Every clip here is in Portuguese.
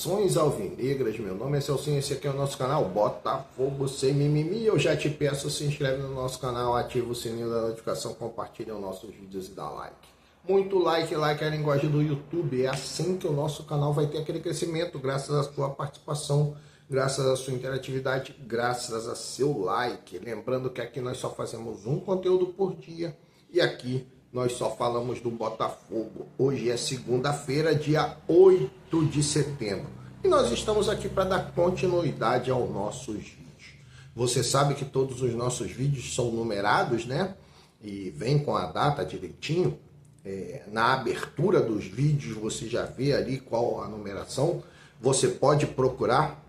Saudações alvinegras, meu nome é Celcinho, esse aqui é o nosso canal Botafogo Sem Mimimi. Eu já te peço, se inscreve no nosso canal, ativa o sininho da notificação, compartilha os nossos vídeos e dá like. Muito like é a linguagem do YouTube, é assim que o nosso canal vai ter aquele crescimento, graças à sua participação, graças à sua interatividade, graças a seu like. Lembrando que aqui nós só fazemos um conteúdo por dia e aqui nós só falamos do Botafogo. Hoje é segunda-feira, dia 8 de setembro. E nós estamos aqui para dar continuidade aos nossos vídeos. Você sabe que todos os nossos vídeos são numerados, né? E vem com a data direitinho. Na abertura dos vídeos você já vê ali qual a numeração. Você pode procurar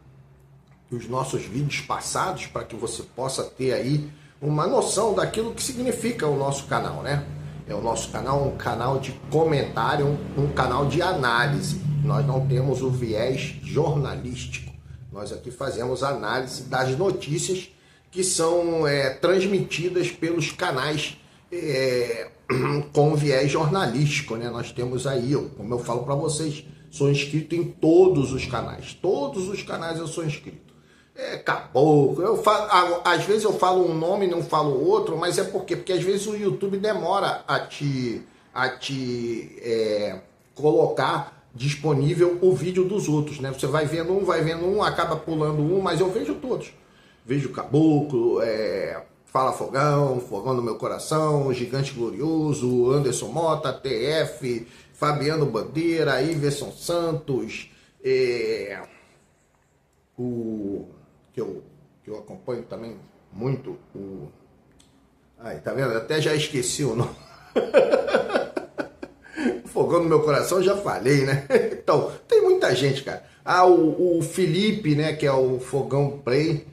os nossos vídeos passados para que você possa ter aí uma noção daquilo que significa o nosso canal, né? O nosso canal é um canal de comentário, um canal de análise. Nós não temos o viés jornalístico. Nós aqui fazemos análise das notícias que são transmitidas pelos canais com viés jornalístico, né? Nós temos aí, como eu falo para vocês, sou inscrito em todos os canais. Todos os canais eu sou inscrito. Caboclo, às vezes eu falo um nome e não falo outro, mas é porque às vezes o YouTube demora a te colocar disponível o vídeo dos outros, né? Você vai vendo um, acaba pulando um, mas eu vejo todos. Vejo Caboclo, Fala Fogão, Fogão no Meu Coração, Gigante Glorioso, Anderson Mota, TF, Fabiano Bandeira, Iverson Santos, que eu acompanho também muito, tá vendo? Até já esqueci o nome. Fogão no Meu Coração, já falei, né? Então, tem muita gente, cara. O Felipe, né, que é o Fogão Play.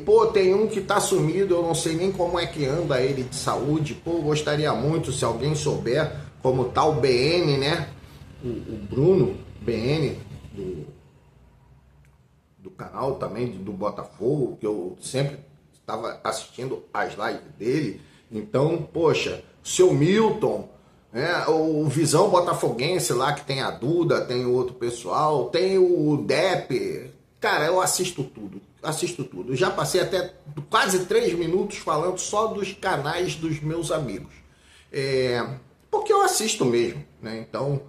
Pô, tem um que tá sumido, eu não sei nem como é que anda ele de saúde. Pô, gostaria muito, se alguém souber, como tá o BN, né? O Bruno, BN, do canal também do Botafogo, que eu sempre estava assistindo as lives dele. Então, poxa, o seu Milton, o Visão Botafoguense lá, que tem a Duda, tem o outro pessoal, tem o Depp. Cara, eu assisto tudo. Eu já passei até quase 3 minutos falando só dos canais dos meus amigos. Porque eu assisto mesmo, né? Então,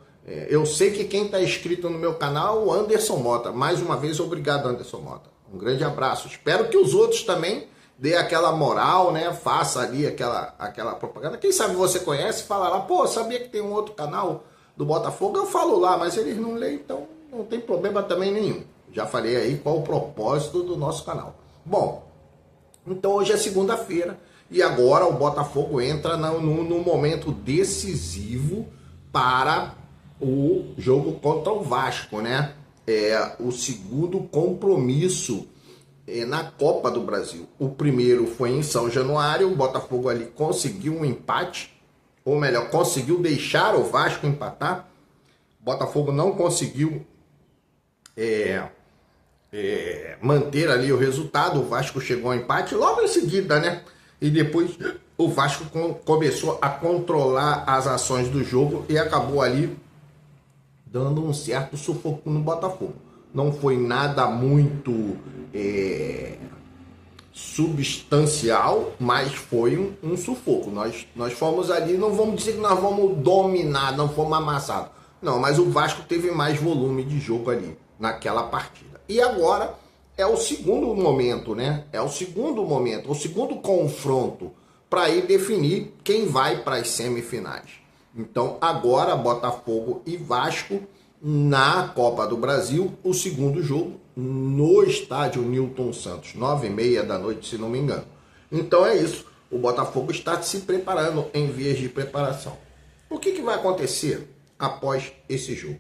eu sei que quem está inscrito no meu canal é o Anderson Mota. Mais uma vez, obrigado, Anderson Mota. Um grande abraço. Espero que os outros também dê aquela moral, né? Faça ali aquela propaganda. Quem sabe você conhece, fala lá, pô, sabia que tem um outro canal do Botafogo? Eu falo lá, mas eles não leem, então não tem problema também nenhum. Já falei aí qual o propósito do nosso canal. Bom, então hoje é segunda-feira e agora o Botafogo entra no momento decisivo para o jogo contra o Vasco, né? O segundo compromisso na Copa do Brasil. O primeiro foi em São Januário, o Botafogo ali conseguiu um empate, ou melhor, conseguiu deixar o Vasco empatar. O Botafogo não conseguiu manter ali o resultado, o Vasco chegou ao empate logo em seguida, né? E depois o Vasco começou a controlar as ações do jogo e acabou ali dando um certo sufoco no Botafogo. Não foi nada muito substancial, mas foi um sufoco. Nós fomos ali, não vamos dizer que nós vamos dominar, não fomos amassados. Não, mas o Vasco teve mais volume de jogo ali naquela partida. E agora é o segundo momento, né? O segundo confronto para ir definir quem vai para as semifinais. Então agora Botafogo e Vasco na Copa do Brasil, o segundo jogo no estádio Newton Santos, 9h30 da noite, se não me engano. Então é isso, o Botafogo está se preparando em vias de preparação. O que vai acontecer após esse jogo?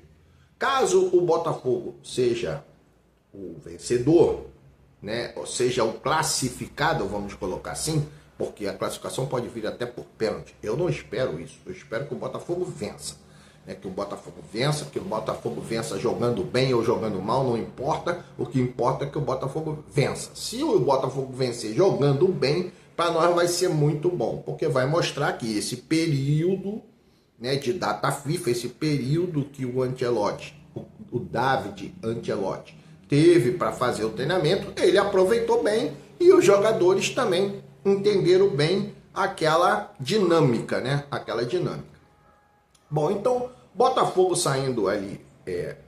Caso o Botafogo seja o vencedor, né, ou seja, o classificado, vamos colocar assim, porque a classificação pode vir até por pênalti. Eu não espero isso. Eu espero que o Botafogo vença. Que o Botafogo vença jogando bem ou jogando mal, não importa. O que importa é que o Botafogo vença. Se o Botafogo vencer jogando bem, para nós vai ser muito bom, porque vai mostrar que esse período, né, de data FIFA, esse período que o Ancelotti o David Ancelotti teve para fazer o treinamento, ele aproveitou bem e os jogadores também entenderam bem aquela dinâmica, né? Aquela dinâmica. Bom, então, Botafogo saindo ali,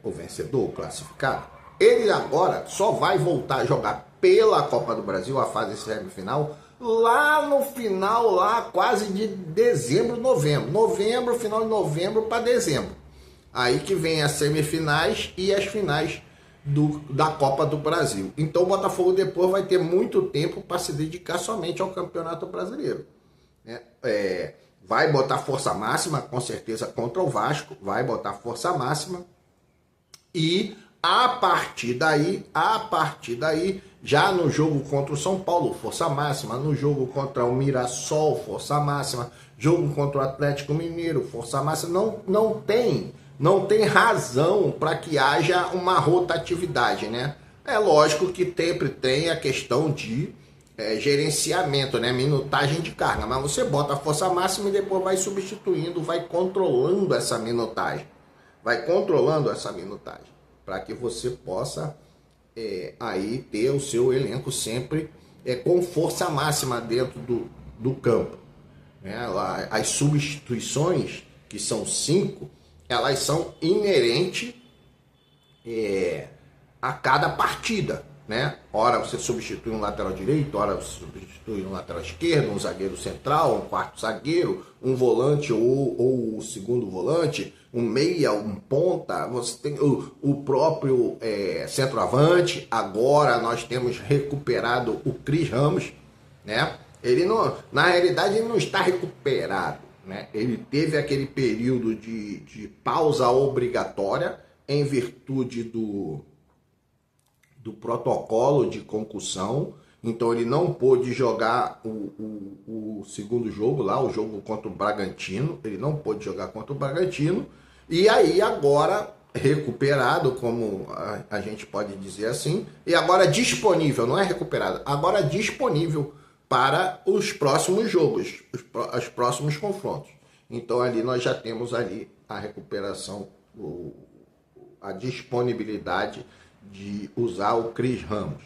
o vencedor, o classificado, ele agora só vai voltar a jogar pela Copa do Brasil, a fase semifinal, lá no final, lá quase de dezembro, novembro. Novembro, final de novembro para dezembro. Aí que vem as semifinais e as finais da Copa do Brasil. Então o Botafogo depois vai ter muito tempo para se dedicar somente ao Campeonato Brasileiro. Vai botar força máxima, com certeza, contra o Vasco, vai botar força máxima. E a partir daí, já no jogo contra o São Paulo, força máxima, no jogo contra o Mirassol, força máxima, jogo contra o Atlético Mineiro, força máxima, não tem razão para que haja uma rotatividade, né? É lógico que sempre tem a questão de gerenciamento, né? Minutagem de carga, mas você bota a força máxima e depois vai substituindo, vai controlando essa minutagem. Para que você possa aí ter o seu elenco sempre com força máxima dentro do campo. As substituições, que são 5, elas são inerentes a cada partida, né? Ora você substitui um lateral direito, ora você substitui um lateral esquerdo, um zagueiro central, um quarto zagueiro, um volante ou o segundo volante, um meia, um ponta, você tem o próprio centroavante. Agora nós temos recuperado o Cris Ramos, né? Ele não, na realidade ele não está recuperado, né? Ele teve aquele período de pausa obrigatória em virtude do protocolo de concussão. Então ele não pôde jogar o segundo jogo lá, o jogo contra o Bragantino. Ele não pôde jogar contra o Bragantino. E aí agora recuperado, como a gente pode dizer assim, e agora disponível, não é recuperado, agora disponível para os próximos jogos, os próximos confrontos. Então ali nós já temos ali a recuperação, a disponibilidade de usar o Cris Ramos.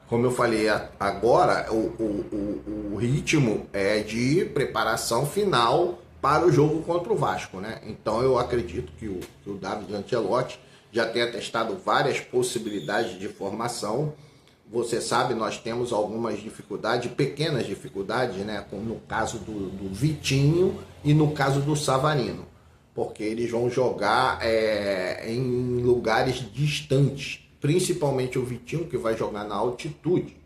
Como eu falei, agora o ritmo é de preparação final para o jogo contra o Vasco, né? Então eu acredito que o David Ancelotti já tenha testado várias possibilidades de formação. Você sabe, nós temos algumas dificuldades, pequenas dificuldades, né? Como no caso do Vitinho e no caso do Savarino, porque eles vão jogar em lugares distantes, principalmente o Vitinho, que vai jogar na altitude,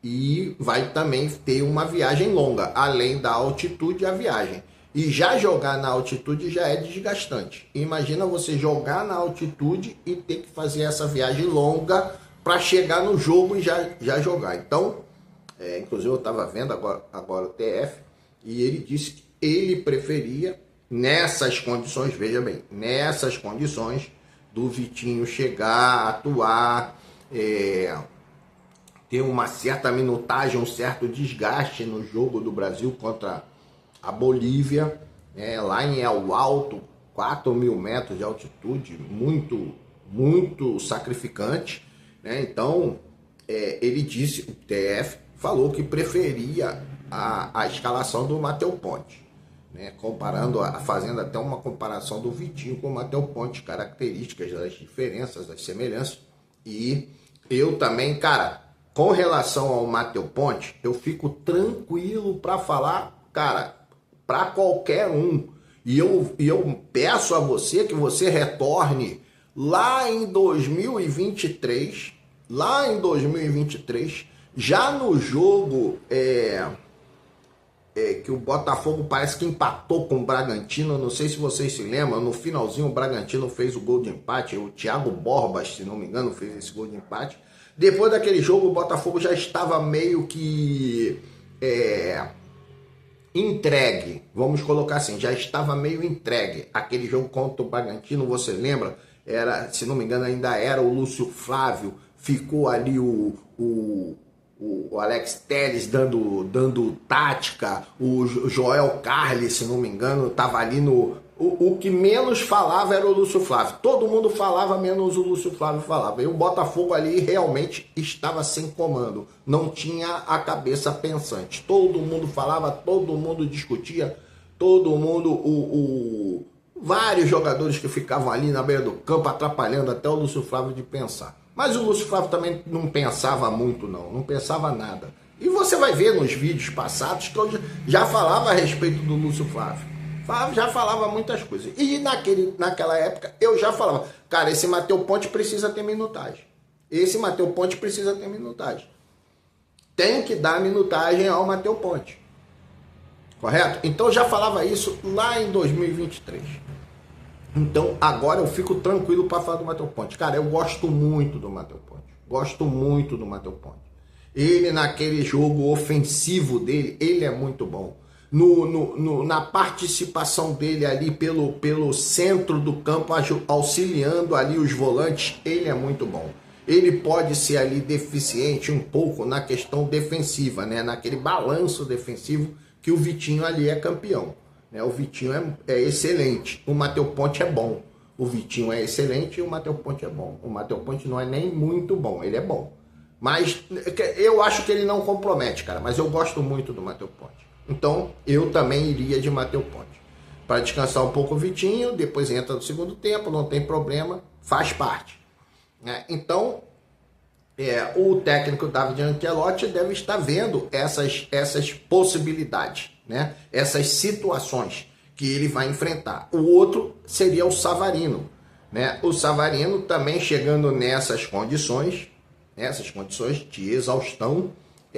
e vai também ter uma viagem longa, além da altitude, a viagem. E já jogar na altitude já é desgastante. Imagina você jogar na altitude e ter que fazer essa viagem longa para chegar no jogo e já jogar. Então, inclusive eu estava vendo agora o TF, e ele disse que ele preferia, nessas condições, veja bem, nessas condições do Vitinho chegar, atuar, ter uma certa minutagem, um certo desgaste no jogo do Brasil contra a Bolívia, lá em El Alto, 4.000 metros de altitude, muito, muito sacrificante, né? Então, ele disse, o TF falou que preferia a escalação do Matheus Ponte, né? Fazendo até uma comparação do Vitinho com o Matheus Ponte, características, das diferenças, das semelhanças. E eu também, cara, com relação ao Matheus Ponte, eu fico tranquilo para falar, cara, para qualquer um. E eu peço a você que você retorne lá em 2023, já no jogo que o Botafogo parece que empatou com o Bragantino. Não sei se vocês se lembram, no finalzinho o Bragantino fez o gol de empate, o Thiago Borbas, se não me engano, fez esse gol de empate. Depois daquele jogo, o Botafogo já estava meio que entregue, vamos colocar assim, já estava meio entregue. Aquele jogo contra o Bragantino, você lembra? Se não me engano, ainda era o Lúcio Flávio, ficou ali o Alex Telles dando tática, o Joel Carli, se não me engano, estava ali o que menos falava era o Lúcio Flávio. Todo mundo falava, menos o Lúcio Flávio falava. E o Botafogo ali realmente estava sem comando. Não tinha a cabeça pensante. Todo mundo falava, todo mundo discutia, todo mundo... vários jogadores que ficavam ali na beira do campo atrapalhando até o Lúcio Flávio de pensar. Mas o Lúcio Flávio também não pensava muito, não pensava nada. E você vai ver nos vídeos passados que eu já falava a respeito do Lúcio Flávio. Já falava muitas coisas. E naquela época eu já falava, cara, esse Matheus Ponte precisa ter minutagem. Esse Matheus Ponte precisa ter minutagem. Tem que dar minutagem ao Matheus Ponte. Correto? Então eu já falava isso lá em 2023. Então agora eu fico tranquilo para falar do Matheus Ponte. Cara, eu gosto muito do Matheus Ponte. Gosto muito do Matheus Ponte. Ele naquele jogo ofensivo dele, ele é muito bom. Na participação dele ali pelo centro do campo, auxiliando ali os volantes, ele é muito bom. Ele pode ser ali deficiente um pouco na questão defensiva, né? Naquele balanço defensivo que o Vitinho ali é campeão. Né? O Vitinho é excelente, o Matheus Ponte é bom. O Vitinho é excelente e o Matheus Ponte é bom. O Matheus Ponte não é nem muito bom, ele é bom. Mas eu acho que ele não compromete, cara. Mas eu gosto muito do Matheus Ponte. Então, eu também iria de Matheus Ponte. Para descansar um pouco o Vitinho, depois entra no segundo tempo, não tem problema, faz parte. Então, o técnico David Ancelotti deve estar vendo essas possibilidades, né? Essas situações que ele vai enfrentar. O outro seria o Savarino. Né? O Savarino também chegando nessas condições de exaustão,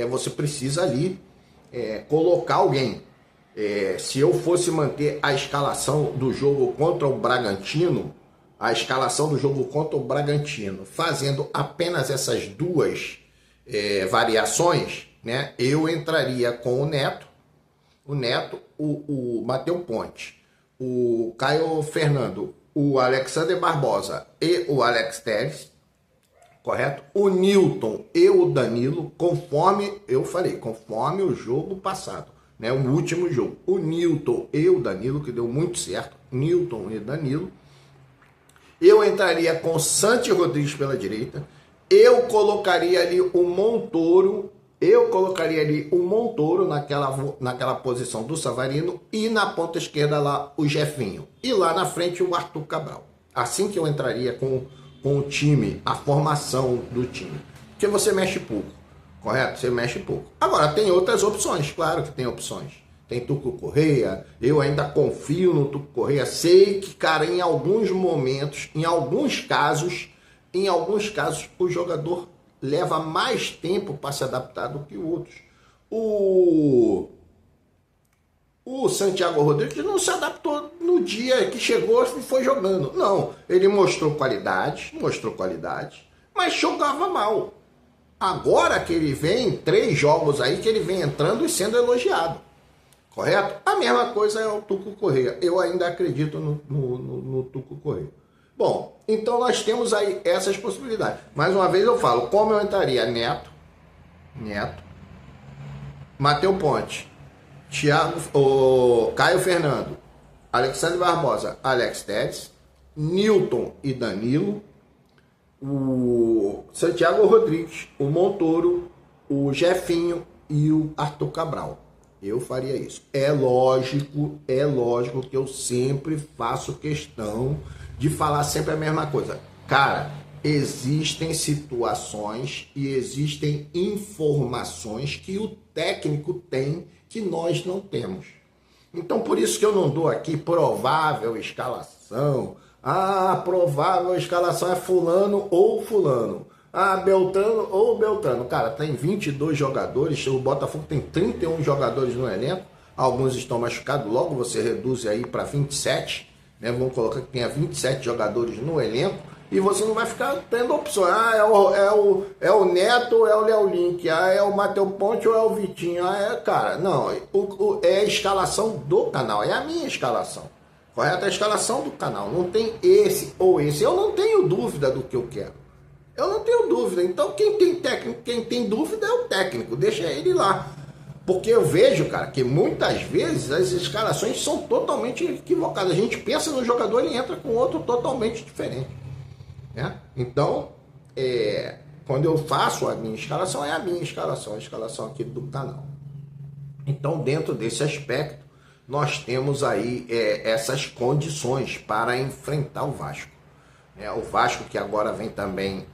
você precisa ali colocar alguém. Se eu fosse manter a escalação do jogo contra o Bragantino, fazendo apenas essas duas variações, né, eu entraria com o Neto, o Matheus Ponte, o Caio Fernando, o Alexander Barbosa e o Alex Telles, correto? O Newton e o Danilo, conforme eu falei, conforme o jogo passado, né? O último jogo. O Newton e o Danilo, que deu muito certo. Newton e Danilo. Eu entraria com o Santi Rodrigues pela direita. Eu colocaria ali o Montoro. Naquela posição do Savarino. E na ponta esquerda lá o Jefinho. E lá na frente o Arthur Cabral. Assim que eu entraria com o time, a formação do time. Porque você mexe pouco, correto? Você mexe pouco. Agora, tem outras opções, claro que tem opções. Tem Tuco Correia, eu ainda confio no Tuco Correia. Sei que, cara, em alguns momentos, em alguns casos, o jogador leva mais tempo para se adaptar do que outros. O Santiago Rodrigues não se adaptou no dia que chegou e foi jogando. Não, ele mostrou qualidade, mas jogava mal. Agora que ele vem, 3 jogos aí que ele vem entrando e sendo elogiado. Correto? A mesma coisa é o Tuco Correia. Eu ainda acredito no Tuco Correia. Bom, então nós temos aí essas possibilidades. Mais uma vez eu falo, como eu entraria? Neto, Matheus Ponte, Caio Fernando, Alexander Barbosa, Alex Telles, Newton e Danilo, o Santiago Rodrigues, o Montoro, o Jefinho e o Arthur Cabral. Eu faria isso. É lógico que eu sempre faço questão de falar sempre a mesma coisa. Cara, existem situações e existem informações que o técnico tem que nós não temos. Então, por isso que eu não dou aqui provável escalação. Provável escalação é fulano ou fulano. Beltrano ou Beltrano. Cara, tem 22 jogadores, o Botafogo tem 31 jogadores no elenco. Alguns estão machucados, logo você reduz aí para 27. Né? Vamos colocar que tenha 27 jogadores no elenco. E você não vai ficar tendo opções. É o Neto ou é o Léo Link? É o Matheus Ponte ou é o Vitinho? Cara, não. É a escalação do canal. É a minha escalação. Correto? É a escalação do canal. Não tem esse ou esse. Eu não tenho dúvida do que eu quero. Eu não tenho dúvida. Então, quem tem técnico, quem tem dúvida é o técnico. Deixa ele lá. Porque eu vejo, cara, que muitas vezes as escalações são totalmente equivocadas. A gente pensa no jogador e entra com outro totalmente diferente, né? Então, quando eu faço a minha escalação, é a minha escalação, a escalação aqui do canal. Então, dentro desse aspecto, nós temos aí essas condições para enfrentar o Vasco. O Vasco que agora vem também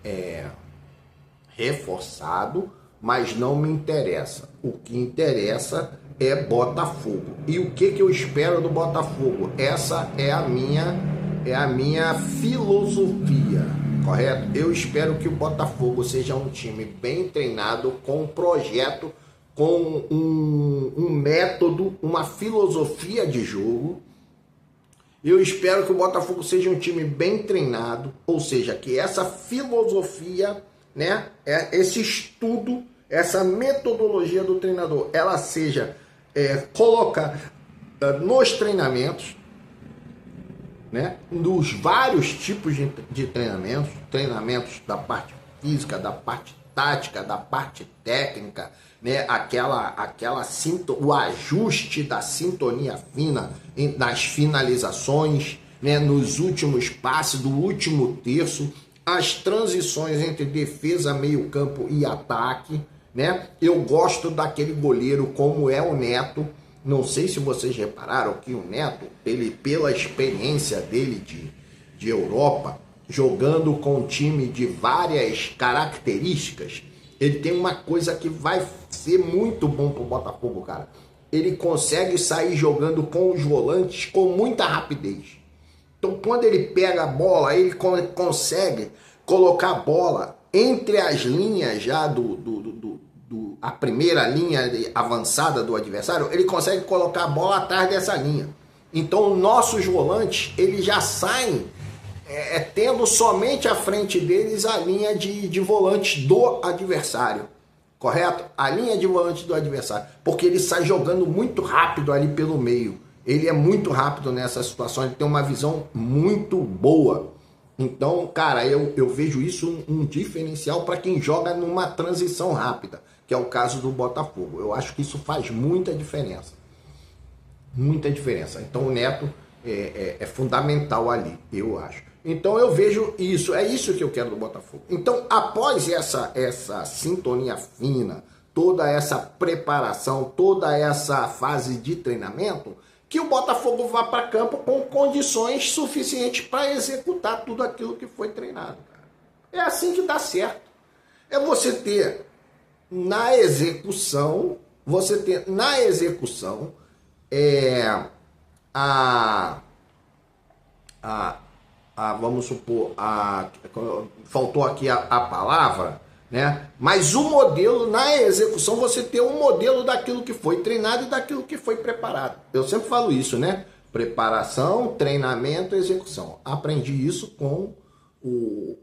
reforçado, mas não me interessa. O que interessa é Botafogo. E o que eu espero do Botafogo? Essa é a minha filosofia, correto? Eu espero que o Botafogo seja um time bem treinado, com um projeto, com um método, uma filosofia de jogo. Eu espero que o Botafogo seja um time bem treinado, ou seja, que essa filosofia, né, esse estudo, essa metodologia do treinador, ela seja colocada nos treinamentos, né, nos vários tipos de treinamentos da parte física, da parte tática, da parte técnica, né, o ajuste da sintonia fina nas finalizações, né, nos últimos passes do último terço, as transições entre defesa, meio campo e ataque, né? Eu gosto daquele goleiro como é o Neto. Não sei se vocês repararam que o Neto, ele, pela experiência dele de Europa, jogando com um time de várias características, ele tem uma coisa que vai ser muito bom pro Botafogo, cara. Ele consegue sair jogando com os volantes com muita rapidez. Então, quando ele pega a bola, ele consegue colocar a bola entre as linhas já a primeira linha avançada do adversário, ele consegue colocar a bola atrás dessa linha. Então, nossos volantes, eles já saem tendo somente à frente deles a linha de volantes do adversário, correto? A linha de volantes do adversário, porque ele sai jogando muito rápido ali pelo meio. Ele é muito rápido nessa situação, ele tem uma visão muito boa. Então, cara, eu vejo isso um diferencial para quem joga numa transição rápida, que é o caso do Botafogo. Eu acho que isso faz muita diferença. Muita diferença. Então, o Neto é fundamental ali, eu acho. Então, eu vejo isso. É isso que eu quero do Botafogo. Então, após essa sintonia fina, toda essa preparação, toda essa fase de treinamento, que o Botafogo vá para campo com condições suficientes para executar tudo aquilo que foi treinado, cara. É assim que dá certo. É você ter na execução, vamos supor, faltou aqui a palavra, né? Mas o modelo, na execução, você tem um modelo daquilo que foi treinado e daquilo que foi preparado. Eu sempre falo isso, né? Preparação, treinamento, execução. Aprendi isso com um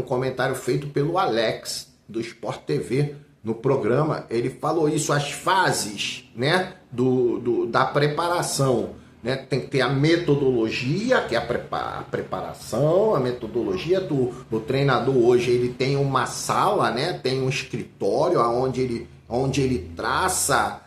comentário feito pelo Alex, do Sport TV, no programa. Ele falou isso, as fases, né, da preparação. Né? Tem que ter a metodologia, que é a preparação, a metodologia do treinador. Hoje ele tem uma sala, né? Tem um escritório onde ele traça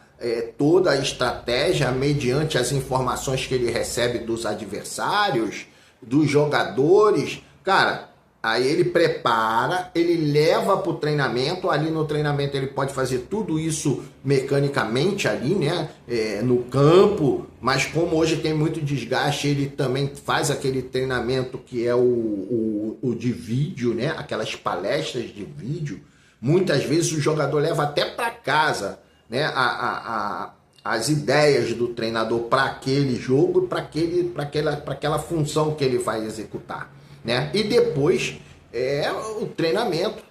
toda a estratégia mediante as informações que ele recebe dos adversários, dos jogadores. Cara, aí ele prepara, ele leva para o treinamento. Ali no treinamento ele pode fazer tudo isso mecanicamente ali, né? No campo. Mas como hoje tem muito desgaste, ele também faz aquele treinamento que é o de vídeo, né? Aquelas palestras de vídeo. Muitas vezes o jogador leva até para casa, né? As ideias do treinador para aquele jogo, para aquela função que ele vai executar, né? E depois o treinamento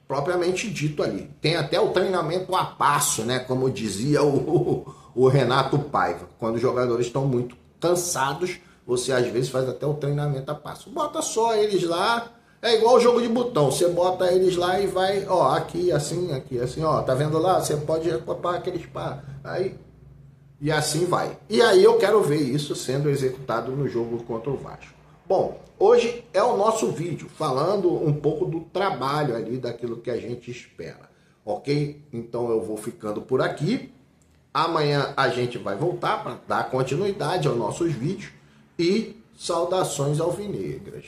propriamente dito ali. Tem até o treinamento a passo, né? Como dizia o Renato Paiva. Quando os jogadores estão muito cansados, você às vezes faz até o treinamento a passo. Bota só eles lá, é igual o jogo de botão. Você bota eles lá e vai, ó, aqui assim, ó. Tá vendo lá? Você pode recortar aqueles pá. Aí, e assim vai. E aí eu quero ver isso sendo executado no jogo contra o Vasco. Bom, hoje é o nosso vídeo falando um pouco do trabalho ali, daquilo que a gente espera. ok? Então eu vou ficando por aqui. Amanhã a gente vai voltar para dar continuidade aos nossos vídeos e saudações alvinegras.